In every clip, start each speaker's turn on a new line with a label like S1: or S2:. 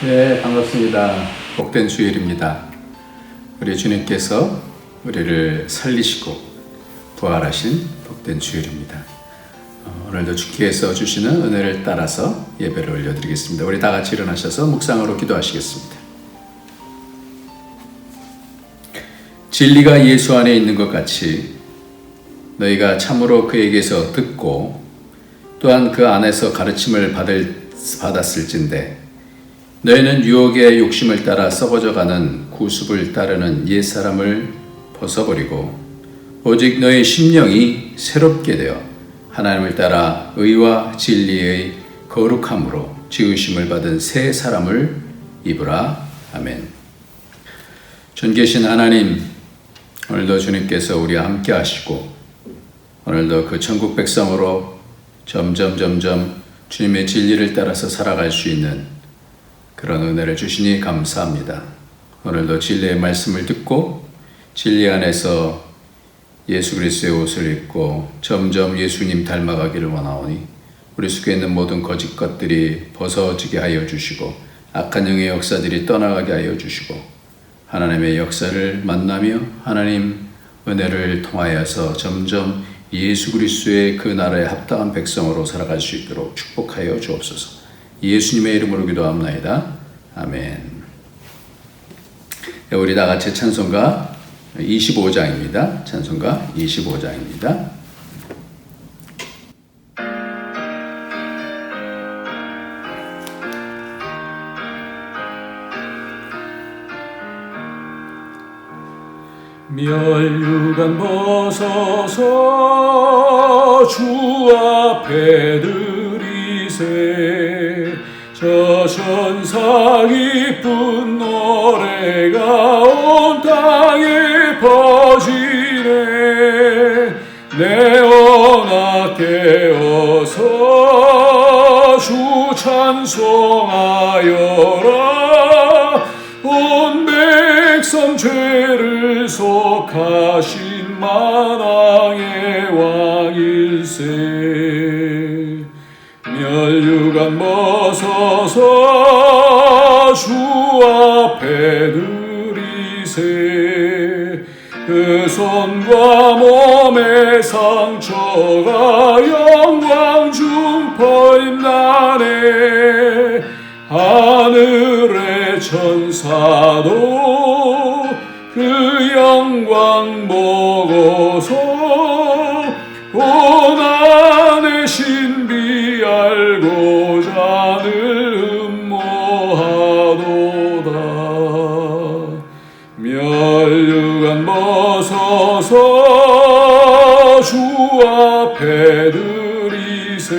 S1: 네, 반갑습니다. 복된 주일입니다. 우리 주님께서 우리를 살리시고 부활하신 복된 주일입니다. 오늘도 주께서 주시는 은혜를 따라서 예배를 올려드리겠습니다. 우리 다 같이 일어나셔서 묵상으로 기도하시겠습니다. 진리가 예수 안에 있는 것 같이 너희가 참으로 그에게서 듣고 또한 그 안에서 가르침을 받았을진데 너희는 유혹의 욕심을 따라 썩어져가는 구습을 따르는 옛사람을 벗어버리고 오직 너희 심령이 새롭게 되어 하나님을 따라 의와 진리의 거룩함으로 지으심을 받은 새 사람을 입으라. 아멘. 전계신 하나님, 오늘도 주님께서 우리와 함께 하시고 오늘도 그 천국 백성으로 점점 주님의 진리를 따라서 살아갈 수 있는 그런 은혜를 주시니 감사합니다. 오늘도 진리의 말씀을 듣고 진리 안에서 예수 그리스도의 옷을 입고 점점 예수님 닮아가기를 원하오니 우리 속에 있는 모든 거짓 것들이 벗어지게 하여 주시고 악한 영의 역사들이 떠나가게 하여 주시고 하나님의 역사를 만나며 하나님 은혜를 통하여서 점점 예수 그리스도의 그 나라에 합당한 백성으로 살아갈 수 있도록 축복하여 주옵소서. 예수님의 이름으로 기도합나이다. 아멘. 우리 다 같이 찬송가 25장입니다. 찬송가 25장입니다. 멸류관 벗어서 주 앞에 드리세 저 천사 기쁜 노래가 온 땅에 퍼지네 내 언악 깨어서 주 찬송하여라 온 백성 죄를 속하신 만왕의 왕일세 멸류관 벗어서 주 앞에 드리세 그 손과 몸의 상처가 영광 중 퍼임나네 하늘의 천사도 그 영광 보고서 고난의 신비 알고자 늘 음모하도다 멸류관 벗어서 주 앞에 드리세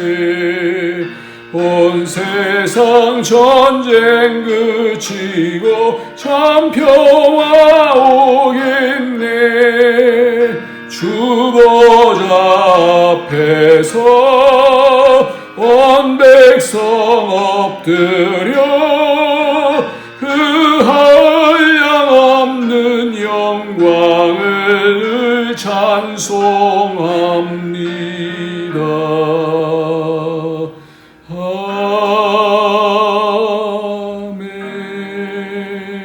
S1: 온 세상 전쟁 그치고 참 평화 오겠네 주 보좌 앞에서 온 백성 엎드려 그 한량없는 영광을 찬송합니다.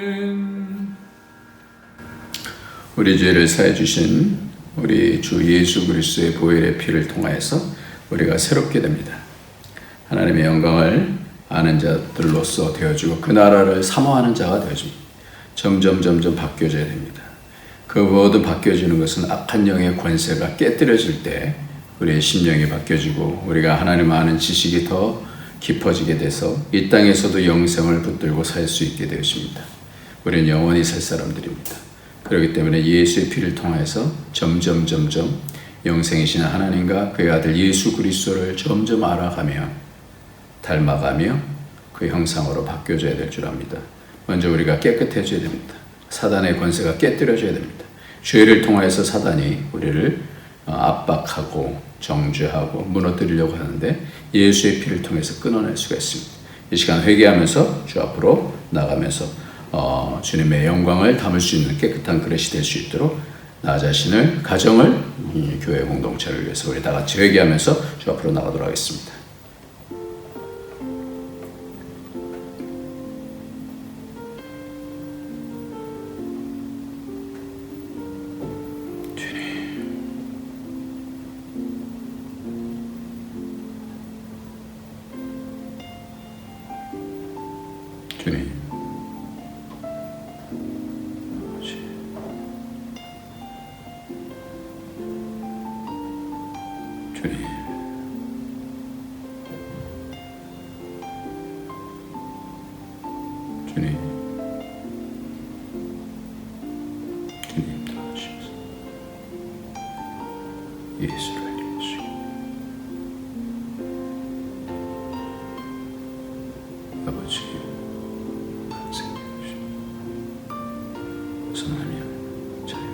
S1: 아멘. 우리 죄를 사해 주신 우리 주 예수 그리스도의 보혈의 피를 통하여서 우리가 새롭게 됩니다. 하나님의 영광을 아는 자들로서 되어지고 그 나라를 사모하는 자가 되어집니다. 점점 바뀌어져야 됩니다. 그 모두 바뀌어지는 것은 악한 영의 권세가 깨뜨려질 때 우리의 심령이 바뀌어지고 우리가 하나님 아는 지식이 더 깊어지게 돼서 이 땅에서도 영생을 붙들고 살 수 있게 되어집니다. 우리는 영원히 살 사람들입니다. 그렇기 때문에 예수의 피를 통해서 점점 영생이신 하나님과 그의 아들 예수 그리스도를 점점 알아가며 닮아가며 그 형상으로 바뀌어져야 될 줄 압니다. 먼저 우리가 깨끗해져야 됩니다. 사단의 권세가 깨뜨려져야 됩니다. 죄를 통해서 사단이 우리를 압박하고 정죄하고 무너뜨리려고 하는데 예수의 피를 통해서 끊어낼 수가 있습니다. 이 시간 회개하면서 주 앞으로 나가면서 주님의 영광을 담을 수 있는 깨끗한 그릇이 될 수 있도록 나 자신을, 가정을, 교회 공동체를 위해서 우리 다 같이 회개하면서 주 앞으로 나가도록 하겠습니다. 주님, 주님, 주님, 주님 도와주시옵소서. 예수를 알려주시고 아버지 생겨주시고 선하며 자유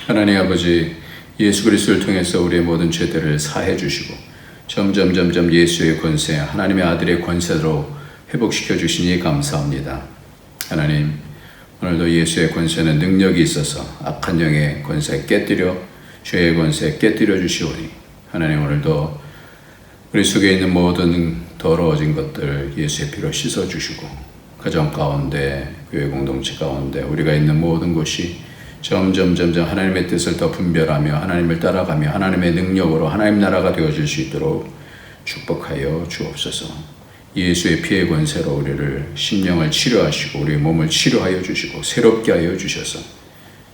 S1: 하나님 아버지, 예수 그리스도를 통해서 우리의 모든 죄들을 사해 주시고 점점 예수의 권세, 하나님의 아들의 권세로 회복시켜 주시니 감사합니다. 하나님, 오늘도 예수의 권세는 능력이 있어서 악한 영의 권세 깨뜨려 죄의 권세 깨뜨려 주시오니 하나님, 오늘도 우리 속에 있는 모든 더러워진 것들 예수의 피로 씻어 주시고 가정 가운데, 교회 공동체 가운데 우리가 있는 모든 곳이 점점 하나님의 뜻을 더 분별하며 하나님을 따라가며 하나님의 능력으로 하나님 나라가 되어질 수 있도록 축복하여 주옵소서. 예수의 피의 권세로 우리를 심령을 치료하시고 우리 몸을 치료하여 주시고 새롭게 하여 주셔서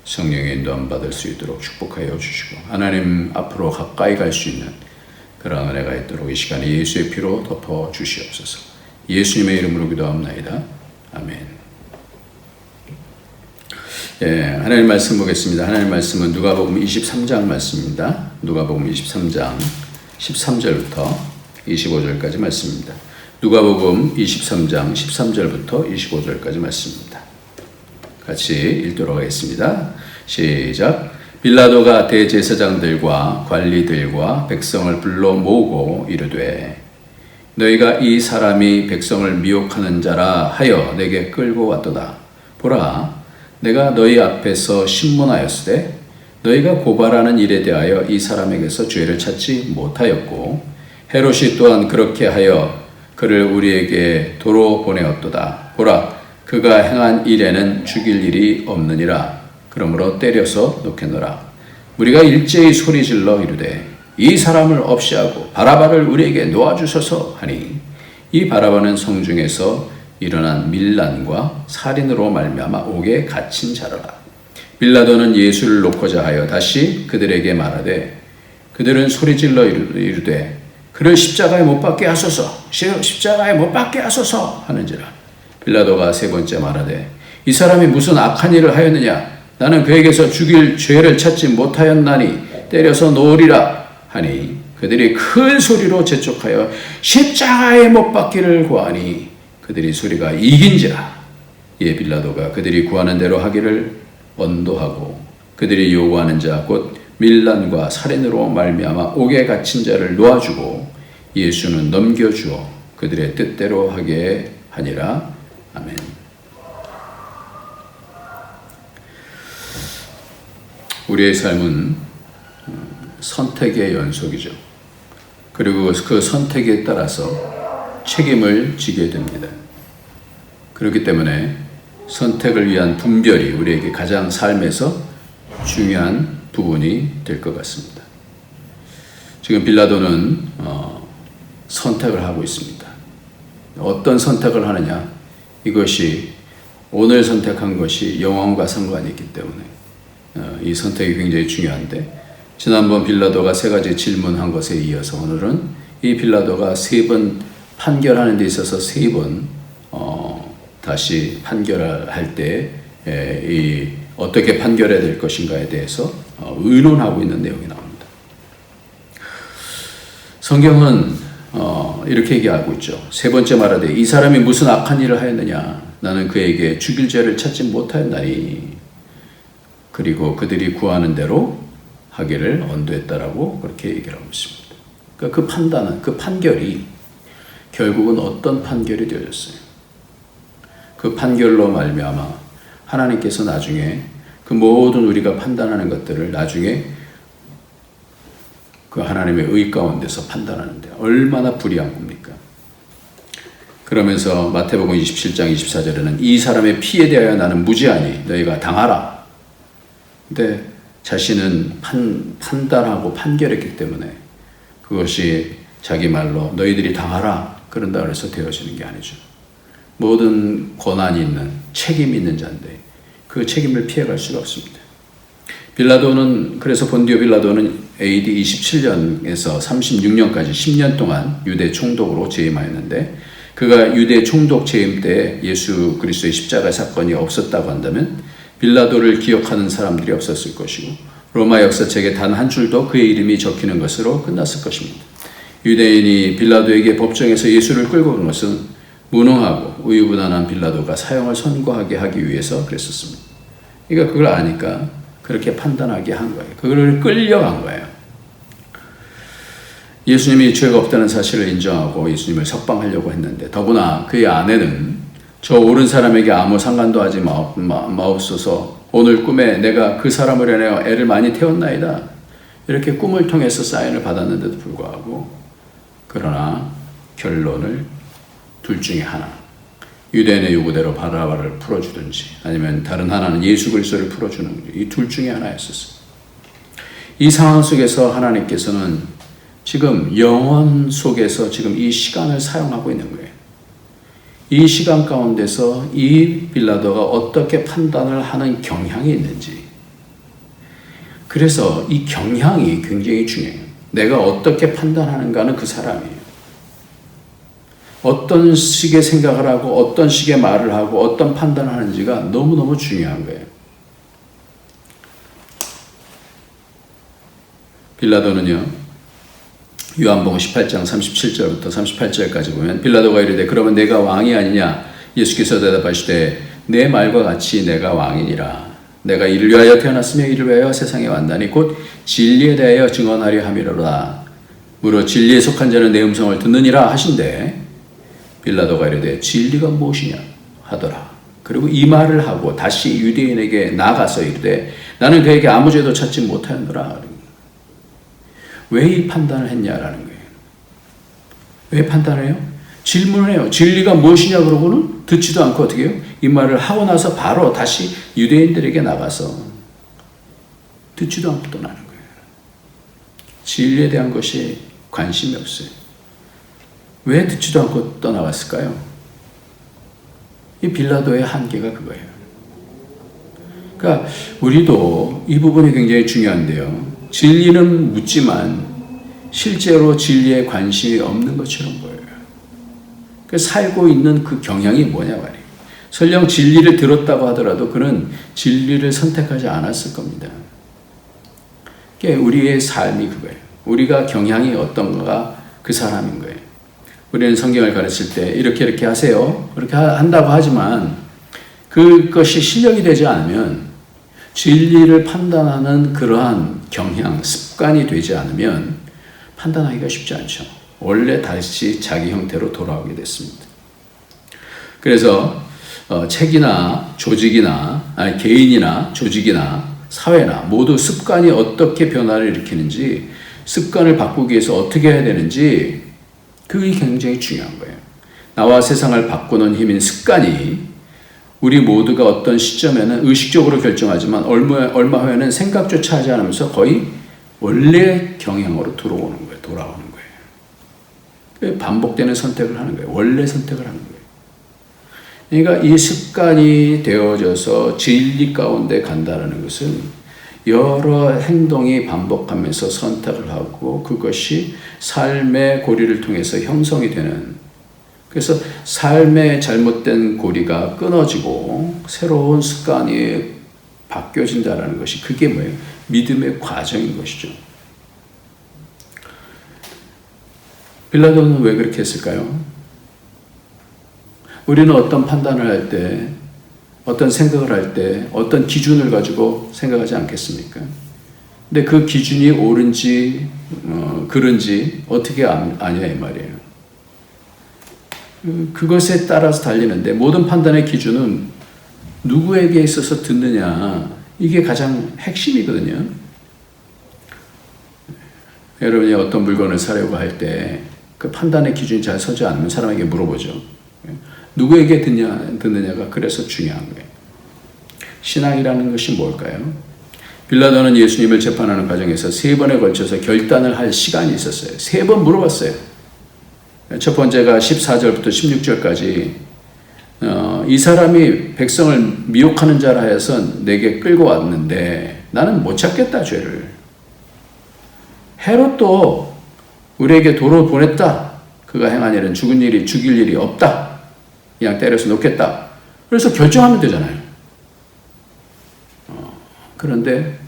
S1: 성령의 인도함 받을 수 있도록 축복하여 주시고 하나님 앞으로 가까이 갈 수 있는 그런 은혜가 있도록 이 시간에 예수의 피로 덮어 주시옵소서. 예수님의 이름으로 기도합나이다. 아멘. 하나님 말씀 보겠습니다. 하나님 말씀은 누가복음 23장 말씀입니다. 누가복음 23장 13절부터 25절까지 말씀입니다. 누가복음 23장 13절부터 25절까지 말씀입니다. 같이 읽도록 하겠습니다. 시작. 빌라도가 대제사장들과 관리들과 백성을 불러 모으고 이르되 너희가 이 사람이 백성을 미혹하는 자라 하여 내게 끌고 왔도다. 보라, 내가 너희 앞에서 신문하였으되 너희가 고발하는 일에 대하여 이 사람에게서 죄를 찾지 못하였고 헤롯이 또한 그렇게 하여 그를 우리에게 도로 보내었도다. 보라, 그가 행한 일에는 죽일 일이 없느니라. 그러므로 때려서 놓겠노라. 우리가 일제히 소리질러 이르되 이 사람을 없이 하고 바라바를 우리에게 놓아주소서 하니 이 바라바는 성중에서 일어난 밀란과 살인으로 말미암아 옥에 갇힌 자로라. 빌라도는 예수를 놓고자 하여 다시 그들에게 말하되 그들은 소리질러 이르되 그를 십자가에 못 박게 하소서, 십자가에 못 박게 하소서 하는지라. 빌라도가 세 번째 말하되 이 사람이 무슨 악한 일을 하였느냐? 나는 그에게서 죽일 죄를 찾지 못하였나니 때려서 놓으리라 하니 그들이 큰 소리로 재촉하여 십자가에 못 박기를 구하니 그들이 소리가 이긴지라. 이에 빌라도가 그들이 구하는 대로 하기를 언도하고 그들이 요구하는 자 곧 밀란과 살인으로 말미암아 옥에 갇힌 자를 놓아주고 예수는 넘겨주어 그들의 뜻대로 하게 하니라. 아멘. 우리의 삶은 선택의 연속이죠. 그리고 그 선택에 따라서 책임을 지게 됩니다. 그렇기 때문에 선택을 위한 분별이 우리에게 가장 삶에서 중요한 부분이 될 것 같습니다. 지금 빌라도는 선택을 하고 있습니다. 어떤 선택을 하느냐? 이것이 오늘 선택한 것이 영원과 상관이 있기 때문에 이 선택이 굉장히 중요한데, 지난번 빌라도가 세 가지 질문한 것에 이어서 오늘은 이 빌라도가 세 번 판결하는 데 있어서 세 번 다시 판결할 때 어떻게 판결해야 될 것인가에 대해서 의논하고 있는 내용이 나옵니다. 성경은 이렇게 얘기하고 있죠. 세 번째 말하되 이 사람이 무슨 악한 일을 하였느냐? 나는 그에게 죽일 죄를 찾지 못하였나니. 그리고 그들이 구하는 대로 하기를 언도했다라고 그렇게 얘기를 하고 있습니다. 그러니까 그 판단은, 그 판결이 결국은 어떤 판결이 되어졌어요. 그 판결로 말미암아 하나님께서 나중에 그 모든 우리가 판단하는 것들을 나중에 그 하나님의 의 가운데서 판단하는데 얼마나 불의한 겁니까? 그러면서 마태복음 27장 24절에는 이 사람의 피에 대하여 나는 무죄하니 너희가 당하라. 근데 자신은 판단하고 판결했기 때문에 그것이 자기 말로 너희들이 당하라 그런다 그래서 되어지는 게 아니죠. 모든 권한이 있는 책임이 있는 자인데 그 책임을 피해갈 수가 없습니다. 빌라도는 그래서 본디오 빌라도는 AD 27년에서 36년까지 10년 동안 유대 총독으로 재임하였는데 그가 유대 총독 재임 때 예수 그리스도의 십자가 사건이 없었다고 한다면 빌라도를 기억하는 사람들이 없었을 것이고 로마 역사책에 단 한 줄도 그의 이름이 적히는 것으로 끝났을 것입니다. 유대인이 빌라도에게 법정에서 예수를 끌고 간 것은 무능하고 우유부단한 빌라도가 사형을 선고하게 하기 위해서 그랬었습니다. 그러니까 그걸 아니까 그렇게 판단하게 한 거예요. 그걸 끌려간 거예요. 예수님이 죄가 없다는 사실을 인정하고 예수님을 석방하려고 했는데 더구나 그의 아내는 저 옳은 사람에게 아무 상관도 하지 마옵소서 오늘 꿈에 내가 그 사람을 인하여 애를 많이 태웠나이다. 이렇게 꿈을 통해서 사인을 받았는데도 불구하고 그러나 결론을 둘 중에 하나 유대인의 요구대로 바라바를 풀어주든지 아니면 다른 하나는 예수 그리스도를 풀어주는 이 둘 중에 하나였었어요. 이 상황 속에서 하나님께서는 지금 영원 속에서 지금 이 시간을 사용하고 있는 거예요. 이 시간 가운데서 이 빌라도가 어떻게 판단을 하는 경향이 있는지 그래서 이 경향이 굉장히 중요해요. 내가 어떻게 판단하는가는 그 사람이에요. 어떤 식의 생각을 하고 어떤 식의 말을 하고 어떤 판단을 하는지가 너무너무 중요한 거예요. 빌라도는요. 요한복음 18장 37절부터 38절까지 보면 빌라도가 이르되 그러면 내가 왕이 아니냐 예수께서 대답하시되 내 말과 같이 내가 왕이니라. 내가 이를 위하여 태어났으며 이를 위하여 세상에 왔나니 곧 진리에 대하여 증언하려 함이로라. 무릇 진리에 속한 자는 내 음성을 듣느니라 하신대 빌라도가 이르되 진리가 무엇이냐 하더라. 그리고 이 말을 하고 다시 유대인에게 나가서 이르되 나는 그에게 아무 죄도 찾지 못하였노라. 왜 이 판단을 했냐라는 거예요. 왜 판단을 해요? 질문을 해요. 진리가 무엇이냐 그러고는 듣지도 않고 어떻게 해요? 이 말을 하고 나서 바로 다시 유대인들에게 나가서 듣지도 않고 떠나는 거예요. 진리에 대한 것이 관심이 없어요. 왜 듣지도 않고 떠나갔을까요? 이 빌라도의 한계가 그거예요. 그러니까 우리도 이 부분이 굉장히 중요한데요. 진리는 묻지만 실제로 진리에 관심이 없는 것처럼 보여요. 살고 있는 그 경향이 뭐냐 말이에요. 설령 진리를 들었다고 하더라도 그는 진리를 선택하지 않았을 겁니다. 우리의 삶이 그거예요. 우리가 경향이 어떤가가 그 사람인 거예요. 우리는 성경을 가르칠 때 이렇게 하세요. 그렇게 한다고 하지만 그것이 실력이 되지 않으면 진리를 판단하는 그러한 경향, 습관이 되지 않으면 판단하기가 쉽지 않죠. 원래 다시 자기 형태로 돌아오게 됐습니다. 그래서 책이나 조직이나 개인이나 조직이나 사회나 모두 습관이 어떻게 변화를 일으키는지 습관을 바꾸기 위해서 어떻게 해야 되는지 그게 굉장히 중요한 거예요. 나와 세상을 바꾸는 힘인 습관이 우리 모두가 어떤 시점에는 의식적으로 결정하지만 얼마 후에는 생각조차 하지 않으면서 거의 원래 경향으로 돌아오는 거예요. 반복되는 선택을 하는 거예요. 원래 선택을 하는 거예요. 그러니까 이 습관이 되어져서 진리 가운데 간다는 것은 여러 행동이 반복하면서 선택을 하고 그것이 삶의 고리를 통해서 형성이 되는 그래서 삶의 잘못된 고리가 끊어지고 새로운 습관이 바뀌어진다는 것이 그게 뭐예요? 믿음의 과정인 것이죠. 빌라도는 왜 그렇게 했을까요? 우리는 어떤 판단을 할 때, 어떤 생각을 할 때, 어떤 기준을 가지고 생각하지 않겠습니까? 근데 그 기준이 옳은지, 그른지 어떻게 아냐 이 말이에요. 그것에 따라서 달리는데 모든 판단의 기준은 누구에게 있어서 듣느냐 이게 가장 핵심이거든요. 여러분이 어떤 물건을 사려고 할 때 그 판단의 기준이 잘 서지 않으면 사람에게 물어보죠. 누구에게 듣느냐가 그래서 중요한 거예요. 신앙이라는 것이 뭘까요? 빌라도는 예수님을 재판하는 과정에서 3번에 걸쳐서 결단을 할 시간이 있었어요. 3번 물어봤어요. 첫 번째가 14절부터 16절까지 이 사람이 백성을 미혹하는 자라 해서 내게 끌고 왔는데 나는 못 찾겠다, 죄를. 헤롯도 우리에게 도로 보냈다. 그가 행한 일은 죽일 일이 없다. 그냥 때려서 놓겠다. 그래서 결정하면 되잖아요. 그런데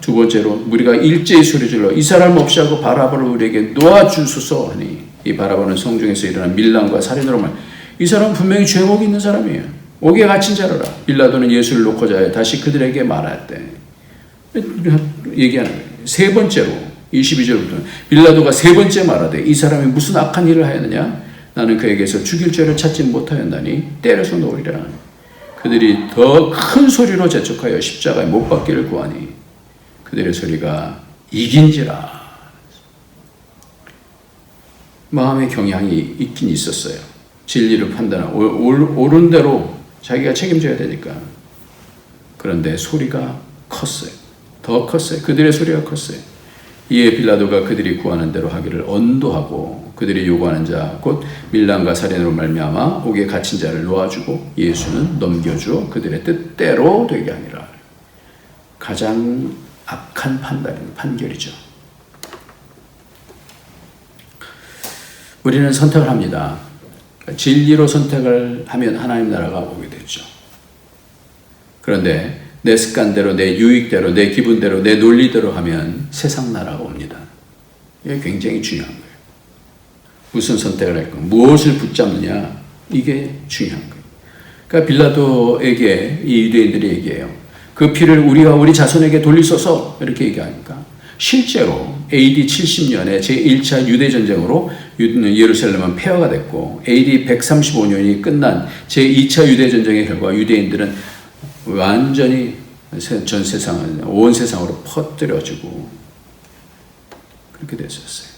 S1: 두 번째로 무리가 일제히 소리질러 이 사람 없이 하고 바라바를 우리에게 놓아주소서 하니, 이 바라바는 성중에서 일어난 밀란과 살인으로 이 사람은 분명히 죄목이 있는 사람이에요. 옥에 갇힌 자로라. 빌라도는 예수를 놓고자 해 다시 그들에게 말하였대. 얘기하는 거예요. 3번째로 22절부터 빌라도가 3번째 말하되 이 사람이 무슨 악한 일을 하였느냐? 나는 그에게서 죽일 죄를 찾지 못하였나니 때려서 놓으리라. 그들이 더 큰 소리로 재촉하여 십자가에 못 박기를 구하니 그들의 소리가 이긴지라. 마음의 경향이 있긴 있었어요. 진리를 판단하고 옳은 대로 자기가 책임져야 되니까. 그런데 소리가 컸어요. 더 컸어요. 그들의 소리가 컸어요. 이에 빌라도가 그들이 구하는 대로 하기를 언도하고 그들이 요구하는 자 곧 밀란과 살인으로 말미암아 옥에 갇힌 자를 놓아주고 예수는 넘겨주어 그들의 뜻대로 되게 하니라. 가장 악한 판결이죠. 우리는 선택을 합니다. 진리로 선택을 하면 하나님 나라가 오게 되죠. 그런데 내 습관대로, 내 유익대로, 내 기분대로, 내 논리대로 하면 세상 나라가 옵니다. 이게 굉장히 중요한 거예요. 무슨 선택을 할 거, 무엇을 붙잡느냐, 이게 중요한 거예요. 그러니까 빌라도에게 이 유대인들이 얘기해요. 그 피를 우리와 우리 자손에게 돌리소서, 이렇게 얘기하니까 실제로 AD 70년에 제1차 유대전쟁으로 예루살렘은 폐허가 됐고 AD 135년이 끝난 제2차 유대전쟁의 결과 유대인들은 완전히 전 세상을, 온 세상으로 퍼뜨려지고 그렇게 됐었어요.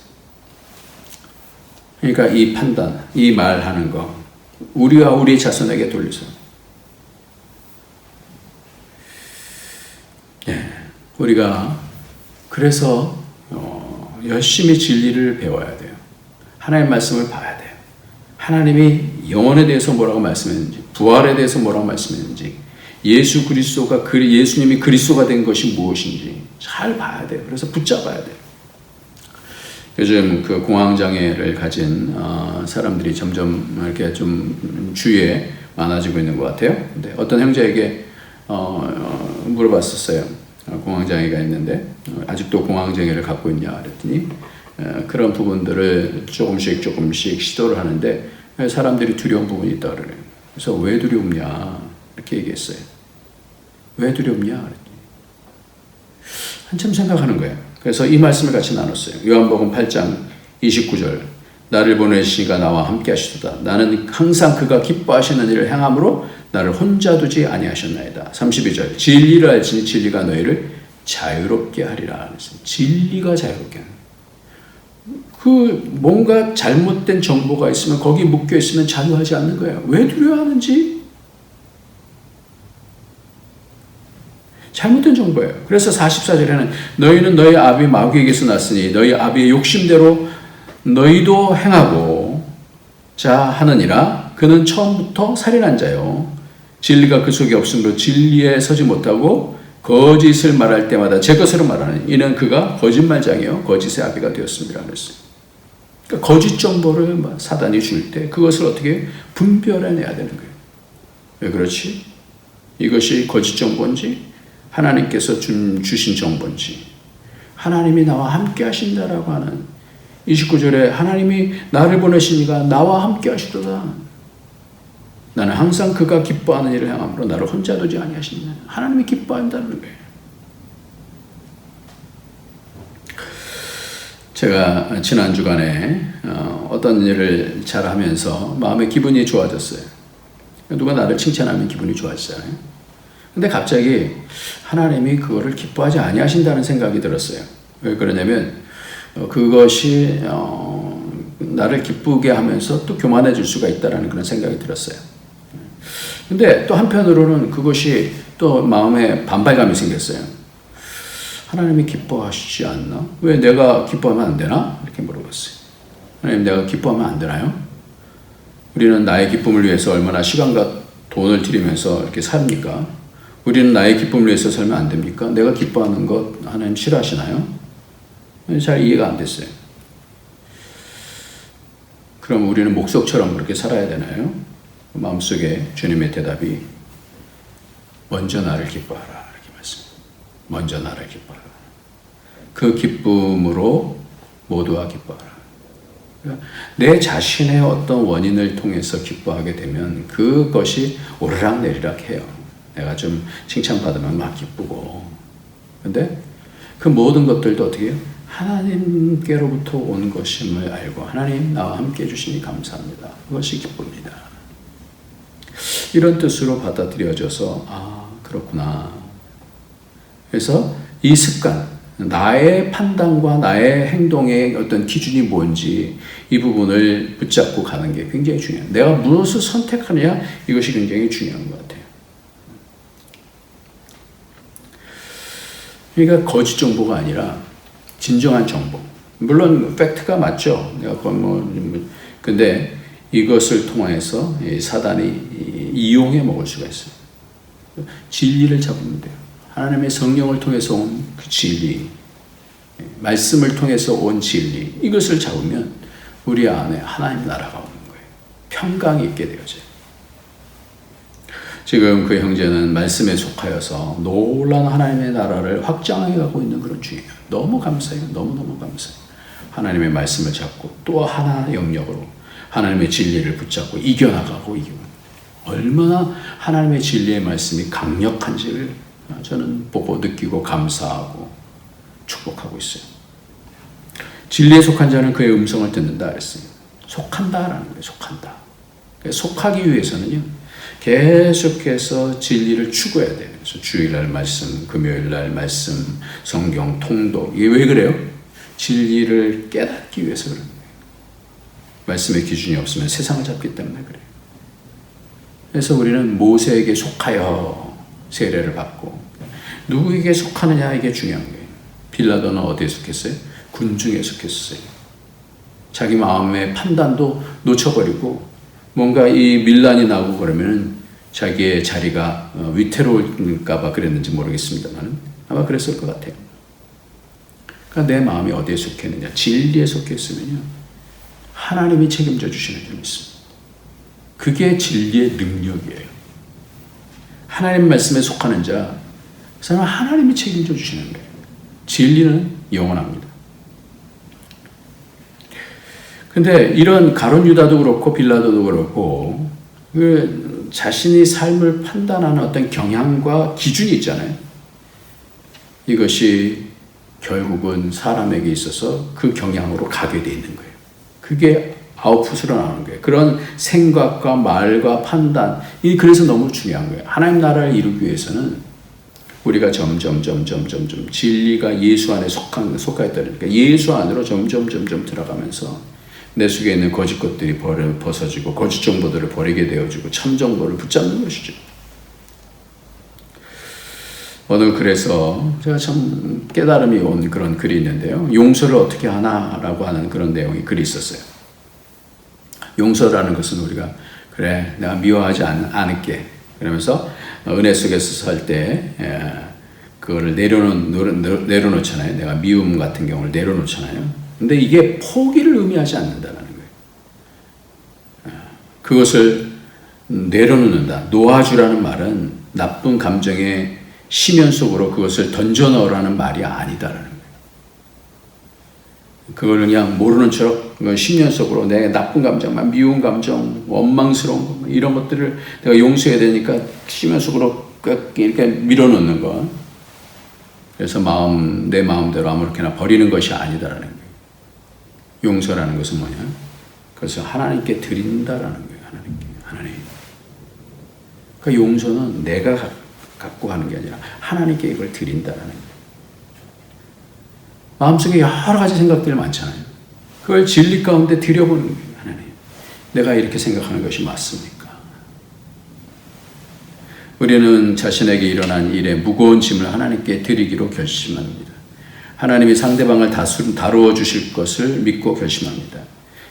S1: 그러니까 이 판단, 이 말하는 거, 우리와 우리 자손에게 돌려서. 우리가 그래서 열심히 진리를 배워야 돼요. 하나님의 말씀을 봐야 돼요. 하나님이 영혼에 대해서 뭐라고 말씀했는지, 부활에 대해서 뭐라고 말씀했는지, 예수님이 그리스도가 된 것이 무엇인지 잘 봐야 돼요. 그래서 붙잡아야 돼요. 요즘 그 공황장애를 가진 사람들이 점점 이렇게 좀 주위에 많아지고 있는 것 같아요. 근데 어떤 형제에게 물어봤었어요. 공황장애가 있는데 아직도 공황장애를 갖고 있냐 그랬더니 그런 부분들을 조금씩 시도를 하는데 사람들이 두려운 부분이 있다 그래요. 그래서 왜 두렵냐 이렇게 얘기했어요. 왜 두렵냐 그랬더니 한참 생각하는 거예요. 그래서 이 말씀을 같이 나눴어요. 요한복음 8장 29절 나를 보내시니가 나와 함께 하시도다. 나는 항상 그가 기뻐하시는 일을 행함으로 나를 혼자 두지 아니하셨나이다. 32절 진리를 알지니 진리가 너희를 자유롭게 하리라. 진리가 자유롭게 하는 그 뭔가 잘못된 정보가 있으면 거기 묶여 있으면 자유하지 않는 거예요. 왜 두려워하는지 잘못된 정보예요. 그래서 44절에는 너희는 너희 아비 마귀에게서 났으니 너희 아비의 욕심대로 너희도 행하고 자 하느니라. 그는 처음부터 살인한 자요 진리가 그 속에 없으므로 진리에 서지 못하고 거짓을 말할 때마다 제 것으로 말하는 이는 그가 거짓말장이요 거짓의 아비가 되었습니다. 그랬어요. 그러니까 거짓 정보를 사단이 줄 때 그것을 어떻게 분별해내야 되는 거예요. 왜 그렇지? 이것이 거짓 정보인지 하나님께서 주신 정보인지 하나님이 나와 함께 하신다라고 하는 29절에 하나님이 나를 보내시니가 나와 함께 하시도다. 나는 항상 그가 기뻐하는 일을 행함으로 나를 혼자 두지 아니하시느냐. 하나님이 기뻐한다는 거예요. 제가 지난 주간에 어떤 일을 잘하면서 마음의 기분이 좋아졌어요. 누가 나를 칭찬하면 기분이 좋아지잖아요. 근데 갑자기 하나님이 그거를 기뻐하지 아니하신다는 생각이 들었어요. 왜 그러냐면 그것이 나를 기쁘게 하면서 또 교만해질 수가 있다는 그런 생각이 들었어요. 근데 또 한편으로는 그것이 또 마음에 반발감이 생겼어요. 하나님이 기뻐하시지 않나? 왜 내가 기뻐하면 안 되나? 이렇게 물어봤어요. 하나님, 내가 기뻐하면 안 되나요? 우리는 나의 기쁨을 위해서 얼마나 시간과 돈을 들이면서 이렇게 삽니까? 우리는 나의 기쁨을 위해서 살면 안 됩니까? 내가 기뻐하는 것 하나님 싫어하시나요? 잘 이해가 안 됐어요. 그럼 우리는 목석처럼 그렇게 살아야 되나요? 마음속에 주님의 대답이 먼저 나를 기뻐하라 이렇게 말씀합니다. 먼저 나를 기뻐하라. 그 기쁨으로 모두와 기뻐하라. 그러니까 내 자신의 어떤 원인을 통해서 기뻐하게 되면 그것이 오르락내리락 해요. 내가 좀 칭찬받으면 막 기쁘고. 근데 그 모든 것들도 어떻게 해요? 하나님께로부터 온 것임을 알고 하나님 나와 함께 해주시니 감사합니다. 그것이 기쁩니다. 이런 뜻으로 받아들여져서 그렇구나. 그래서 이 습관, 나의 판단과 나의 행동의 어떤 기준이 뭔지 이 부분을 붙잡고 가는 게 굉장히 중요해요. 내가 무엇을 선택하느냐 이것이 굉장히 중요한 것 같아요. 그러니까 거짓 정보가 아니라 진정한 정보. 물론 팩트가 맞죠. 내가 근데 이것을 통해서 사단이 이용해 먹을 수가 있어요. 진리를 잡으면 돼요. 하나님의 성령을 통해서 온 그 진리, 말씀을 통해서 온 진리, 이것을 잡으면 우리 안에 하나님 나라가 오는 거예요. 평강이 있게 되어져요. 지금 그 형제는 말씀에 속하여서 놀라운 하나님의 나라를 확장해 가고 있는 그런 중이에요. 너무 감사해요. 너무너무 감사해요. 하나님의 말씀을 잡고 또 하나 영역으로 하나님의 진리를 붙잡고 이겨나가고 얼마나 하나님의 진리의 말씀이 강력한지를 저는 보고 느끼고 감사하고 축복하고 있어요. 진리에 속한 자는 그의 음성을 듣는다 그랬어요. 속한다라는 거예요. 속한다. 속하기 위해서는요. 계속해서 진리를 추구해야 돼요. 그래서 주일날 말씀, 금요일날 말씀, 성경 통독. 이게 왜 그래요? 진리를 깨닫기 위해서 그런 거예요. 말씀의 기준이 없으면 세상을 잡기 때문에 그래요. 그래서 우리는 모세에게 속하여 세례를 받고 누구에게 속하느냐 이게 중요한 거예요. 빌라도는 어디에 속했어요? 군중에 속했어요. 자기 마음의 판단도 놓쳐버리고 뭔가 이 밀란이 나고 그러면 자기의 자리가 위태로울까봐 그랬는지 모르겠습니다만 아마 그랬을 것 같아요. 그러니까 내 마음이 어디에 속했느냐? 진리에 속했으면요. 하나님이 책임져 주시는 줄 믿습니다. 그게 진리의 능력이에요. 하나님 말씀에 속하는 자, 그 사람은 하나님이 책임져 주시는 거예요. 진리는 영원합니다. 근데 이런 가룟 유다도 그렇고 빌라도도 그렇고 그 자신이 삶을 판단하는 어떤 경향과 기준이 있잖아요. 이것이 결국은 사람에게 있어서 그 경향으로 가게 돼 있는 거예요. 그게 아웃풋으로 나오는 거예요. 그런 생각과 말과 판단, 그래서 너무 중요한 거예요. 하나님 나라를 이루기 위해서는 우리가 점점 진리가 예수 안에 속하 있다니까 예수 안으로 점점 들어가면서 내 속에 있는 거짓 것들이 벗어지고 거짓 정보들을 버리게 되어지고 참 정보를 붙잡는 것이죠. 오늘 그래서 제가 참 깨달음이 온 그런 글이 있는데요. 용서를 어떻게 하나라고 하는 그런 내용이 글이 있었어요. 용서라는 것은 우리가 그래 내가 미워하지 않을게 그러면서 은혜 속에서 살 때 그거를 내려놓잖아요. 내가 미움 같은 경우를 내려놓잖아요. 근데 이게 포기를 의미하지 않는다는 거예요. 그것을 내려놓는다. 놓아주라는 말은 나쁜 감정의 심연 속으로 그것을 던져 넣으라는 말이 아니다라는 거예요. 그걸 그냥 모르는 척 심연 속으로 내 나쁜 감정만 미운 감정, 원망스러운 거 이런 것들을 내가 용서해야 되니까 심연 속으로 이렇게 밀어넣는 거. 그래서 내 마음대로 아무렇게나 버리는 것이 아니다라는 거예요. 용서라는 것은 뭐냐? 그것을 하나님께 드린다라는 거예요. 하나님. 그러니까 용서는 내가 갖고 하는 게 아니라 하나님께 이걸 드린다라는 거예요. 마음속에 여러 가지 생각들이 많잖아요. 그걸 진리 가운데 들여보는 거예요. 하나님, 내가 이렇게 생각하는 것이 맞습니까? 우리는 자신에게 일어난 일에 무거운 짐을 하나님께 드리기로 결심합니다. 하나님이 상대방을 다루어 주실 것을 믿고 결심합니다.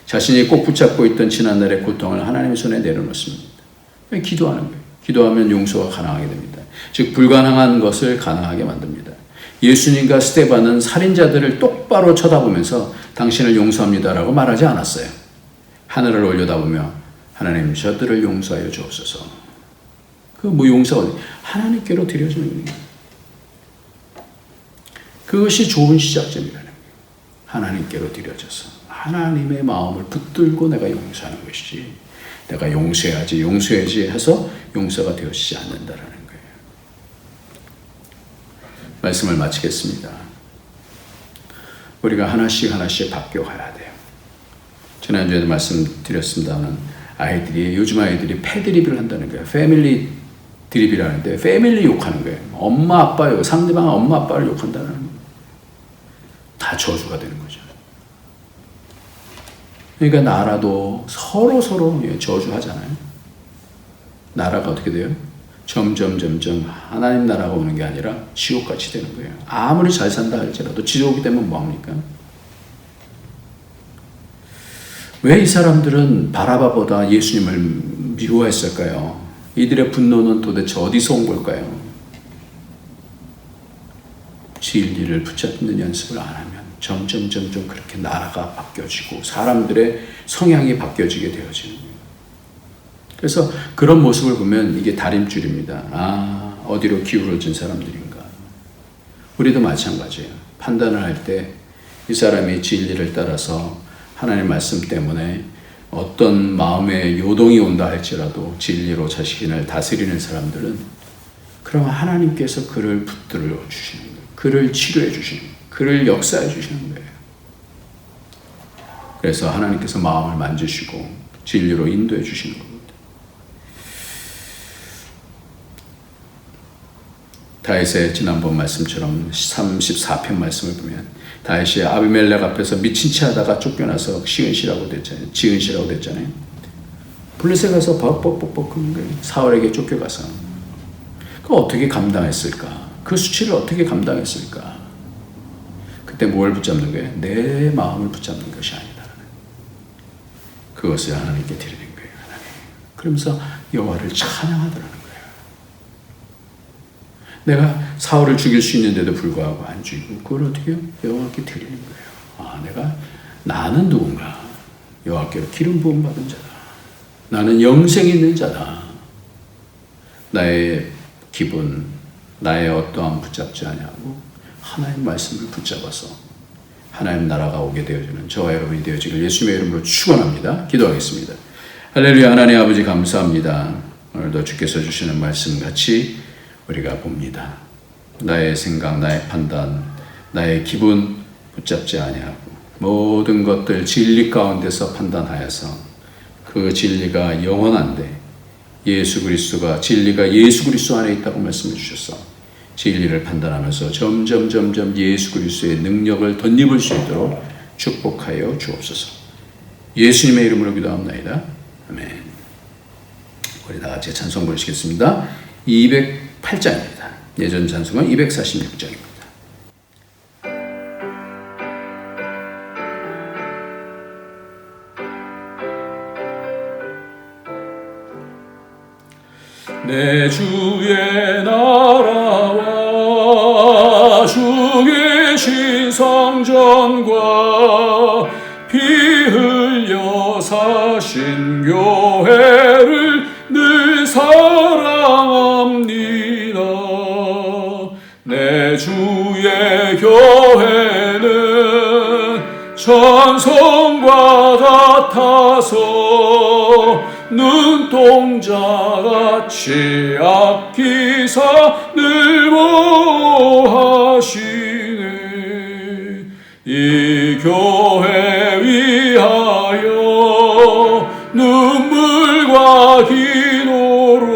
S1: 자신이 꼭 붙잡고 있던 지난날의 고통을 하나님의 손에 내려놓습니다. 기도하는 거예요. 기도하면 용서가 가능하게 됩니다. 즉 불가능한 것을 가능하게 만듭니다. 예수님과 스데반은 살인자들을 똑바로 쳐다보면서 당신을 용서합니다라고 말하지 않았어요. 하늘을 올려다보며 하나님 저들을 용서하여 주옵소서. 그 용서가 하나님께로 드려지는 거예요. 그것이 좋은 시작점이라는 거예요. 하나님께로 드려져서 하나님의 마음을 붙들고 내가 용서하는 것이지, 내가 용서해야지 해서 용서가 되어지지 않는다라는 거예요. 말씀을 마치겠습니다. 우리가 하나씩 바뀌어가야 돼요. 지난주에도 말씀드렸습니다만 요즘 아이들이 패드립을 한다는 거예요. 패밀리 드립이라는데 패밀리 욕하는 거예요. 엄마 아빠 상대방 엄마 아빠를 욕한다는 거예요. 다 저주가 되는 거죠. 그러니까 나라도 서로 저주하잖아요. 나라가 어떻게 돼요? 점점 하나님 나라가 오는 게 아니라 지옥같이 되는 거예요. 아무리 잘 산다 할지라도 지옥이 되면 뭐합니까? 왜 이 사람들은 바라바보다 예수님을 미워했을까요? 이들의 분노는 도대체 어디서 온 걸까요? 진리를 붙잡는 연습을 안 하면 점점 그렇게 나라가 바뀌어지고 사람들의 성향이 바뀌어지게 되어지는 거예요. 그래서 그런 모습을 보면 이게 다림줄입니다. 어디로 기울어진 사람들인가. 우리도 마찬가지예요. 판단을 할 때 이 사람이 진리를 따라서 하나님의 말씀 때문에 어떤 마음의 요동이 온다 할지라도 진리로 자신을 다스리는 사람들은 그러면 하나님께서 그를 붙들어 주시는 거예요. 그를 치료해 주시는 거예요. 그를 역사해 주시는 거예요. 그래서 하나님께서 마음을 만지시고 진리로 인도해 주시는 겁니다. 다윗의 지난번 말씀처럼 34편 말씀을 보면 다윗이 아비멜렉 앞에서 미친 채 하다가 쫓겨나서 지은시라고 됐잖아요. 블레셋 가서 벅벅벅벅 끄는 거예요. 사울에게 쫓겨가서. 그 어떻게 감당했을까? 그 수치를 어떻게 감당했을까? 그때 뭘 붙잡는 거예요? 내 마음을 붙잡는 것이 아니다. 그것을 하나님께 드리는 거예요. 하나님. 그러면서 여호와를 찬양하더라는 거예요. 내가 사울을 죽일 수 있는데도 불구하고 안 죽이고 그걸 어떻게 해요? 여호와께 드리는 거예요. 나는 누군가? 여호와께로 기름 부음 받은 자다. 나는 영생이 있는 자다. 나의 기분, 나의 어떠한 붙잡지 아니하고 하나님 말씀을 붙잡아서 하나님 나라가 오게 되어지는 저와 여러분이 되어지길 예수님의 이름으로 축원합니다. 기도하겠습니다. 할렐루야. 하나님 아버지 감사합니다. 오늘도 주께서 주시는 말씀 같이 우리가 봅니다. 나의 생각, 나의 판단, 나의 기분 붙잡지 아니하고 모든 것들 진리 가운데서 판단하여서 그 진리가 영원한데 진리가 예수 그리스도 안에 있다고 말씀해 주셔서 진리를 판단하면서 점점 예수 그리스도의 능력을 덧입을 수 있도록 축복하여 주옵소서. 예수님의 이름으로 기도합니다. 아멘. 우리 다 같이 찬송 부르시겠습니다. 208장입니다. 예전 찬송은 246장입니다. 내 주의 나라와 주 계신 성전과 피 흘려 사신 교회를 늘 사랑합니다. 내 주의 교회는 천성과 같아서 눈동자같이 아끼사 늘 보하시네. 이 교회 위하여 눈물과 기도로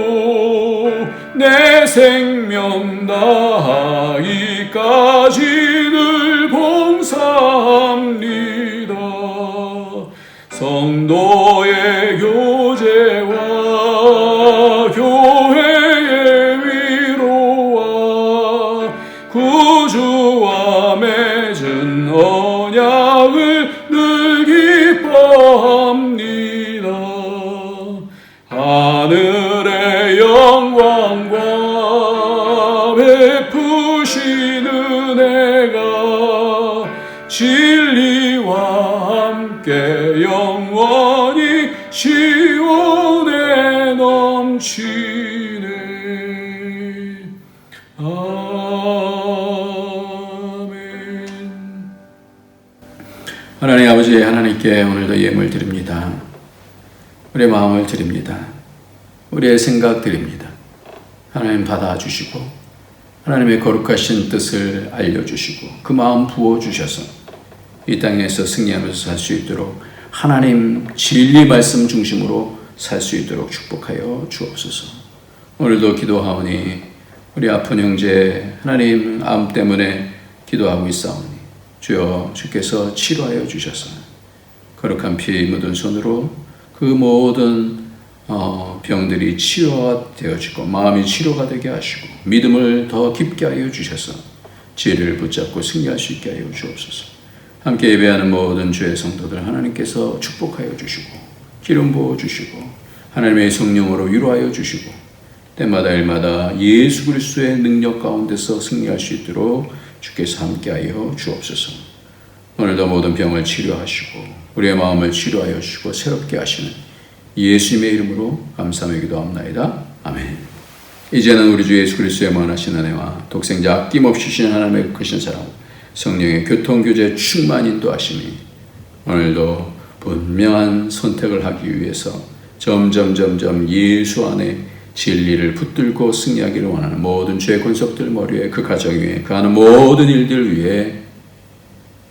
S1: 내 생명 다하기까지 늘 봉사합니다. 성도의 교제와 교회의 언약을 늘 기뻐합니다. 하늘의 영광과 베푸신 은혜가 진리와 함께 영원히 시온에 넘치네. 아멘. 하나님 아버지, 하나님께 오늘도 예물 드립니다. 우리의 마음을 드립니다. 우리의 생각 드립니다. 하나님 받아주시고 하나님의 거룩하신 뜻을 알려주시고 그 마음 부어주셔서 이 땅에서 승리하면서 살 수 있도록 하나님 진리 말씀 중심으로 살 수 있도록 축복하여 주옵소서. 오늘도 기도하오니 우리 아픈 형제 하나님 암 때문에 기도하고 있사오니 주여 주께서 치료하여 주셔서 거룩한 피 묻은 손으로 그 모든 병들이 치료되어지고 마음이 치료가 되게 하시고 믿음을 더 깊게 하여 주셔서 지혜를 붙잡고 승리할 수 있게 하여 주옵소서. 함께 예배하는 모든 주의 성도들 하나님께서 축복하여 주시고 기름 부어 주시고 하나님의 성령으로 위로하여 주시고 때마다 일마다 예수 그리스도의 능력 가운데서 승리할 수 있도록 주께서 함께하여 주옵소서. 오늘도 모든 병을 치료하시고 우리의 마음을 치료하여 주시고 새롭게 하시는 예수님의 이름으로 감사하며 기도합나이다. 아멘. 이제는 우리 주 예수 그리스도의 무한하신 은혜와 독생자 아낌없이 주신 하나님의 크신 사랑 성령의 교통교제 충만 인도하심이 오늘도 분명한 선택을 하기 위해서 점점 예수 안에 진리를 붙들고 승리하기를 원하는 모든 죄의 권속들 머리에 그 가정 위에 그 하는 모든 일들 위에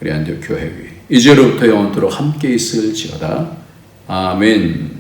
S1: 우리 안디옥 교회 위에 이제로부터 영원토록 함께 있을지어다. 아멘.